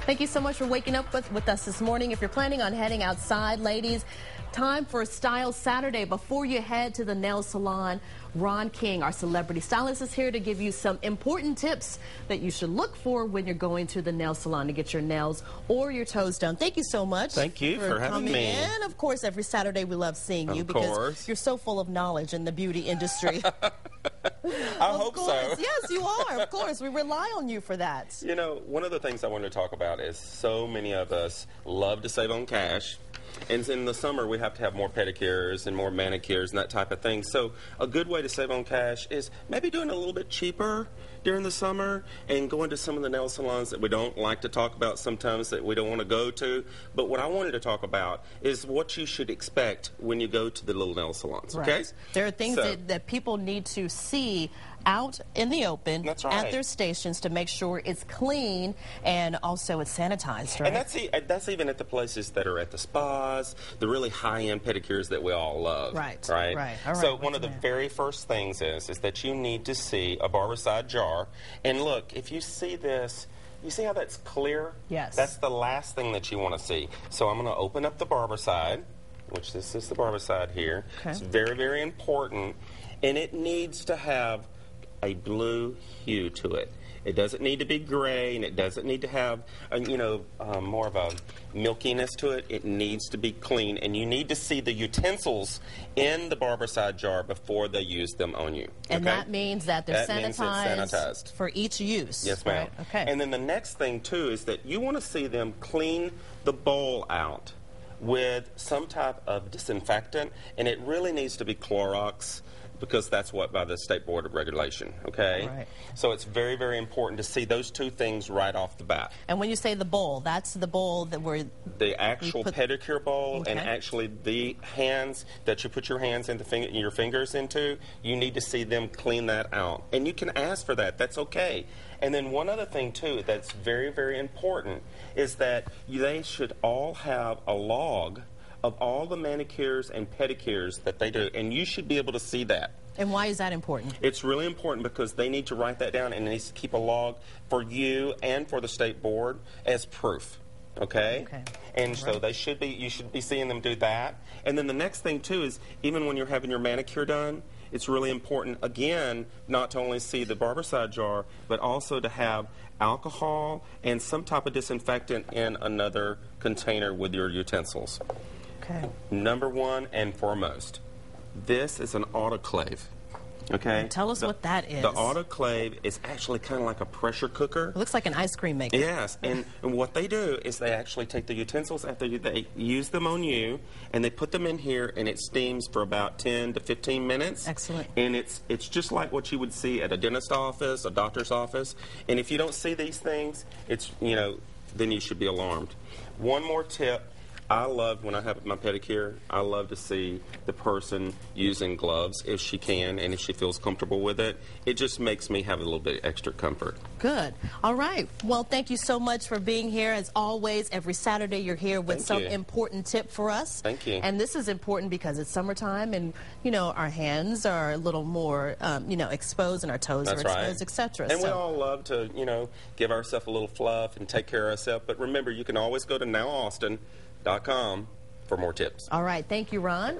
Thank you so much for waking up with us this morning. If you're planning on heading outside, ladies, time for Style Saturday. Before you head to the nail salon, Ron King, our celebrity stylist, is here to give you some important tips that you should look for when you're going to the nail salon to get your nails or your toes done. Thank you so much. Thank you for having me. And of course, every Saturday we love seeing you because you're so full of knowledge in the beauty industry. I hope so. Yes, you are. Of course, we rely on you for that. You know, one of the things I wanted to talk about is so many of us love to save on cash. And in the summer, we have to have more pedicures and more manicures and that type of thing. So a good way to save on cash is maybe doing it a little bit cheaper during the summer and going to some of the nail salons that we don't like to talk about sometimes, that we don't want to go to. But what I wanted to talk about is what you should expect when you go to the little nail salons, okay? Right. There are things that people need to see out in the open at their stations to make sure it's clean and also it's sanitized, right? And that's even at the places that are at the spas, the really high-end pedicures that we all love. Right. All right. So one of the very first things is that you need to see a barbicide jar. And look, if you see this, you see how that's clear? Yes. That's the last thing that you want to see. So I'm going to open up the barbicide, which this is the barbicide here. Okay. It's very, very important. And it needs to have a blue hue to it. It doesn't need to be gray, and it doesn't need to have, more of a milkiness to it. It needs to be clean, and you need to see the utensils in the barbicide jar before they use them on you. And that means that they're sanitized for each use. Yes, ma'am. Right? Okay. And then the next thing, too, is that you want to see them clean the bowl out with some type of disinfectant, and it really needs to be Clorox, because that's what by the State Board of Regulation, okay? Right. So it's very, very important to see those two things right off the bat. And when you say the bowl, that's the bowl that we're... The actual pedicure bowl, and actually the hands that you put your hands into, your fingers into, you need to see them clean that out. And you can ask for that. That's okay. And then one other thing, too, that's very, very important is that they should all have a log of all the manicures and pedicures that they do, and you should be able to see that. And why is that important? It's really important because they need to write that down, and it needs to keep a log for you and for the state board as proof. Okay? And so they should be, you should be seeing them do that. And then the next thing too is, even when you're having your manicure done, it's really important, again, not to only see the barbicide jar, but also to have alcohol and some type of disinfectant in another container with your utensils. Okay. Number one and foremost, this is an autoclave. Okay. And tell us what that is. The autoclave is actually kind of like a pressure cooker. It looks like an ice cream maker. Yes, and what they do is they actually take the utensils after they use them on you, and they put them in here, and it steams for about 10 to 15 minutes. Excellent. And it's just like what you would see at a dentist office, a doctor's office. And if you don't see these things, then you should be alarmed. One more tip. I love, when I have my pedicure, I love to see the person using gloves if she can and if she feels comfortable with it. It just makes me have a little bit extra comfort. Good. All right. Well, thank you so much for being here. As always, every Saturday you're here with some important tip for us. Thank you. And this is important because it's summertime and, our hands are a little more, exposed and our toes are exposed, etc. And we all love to, give ourselves a little fluff and take care of ourselves. But remember, you can always go to NowAustin.com for more tips. All right. Thank you, Ron.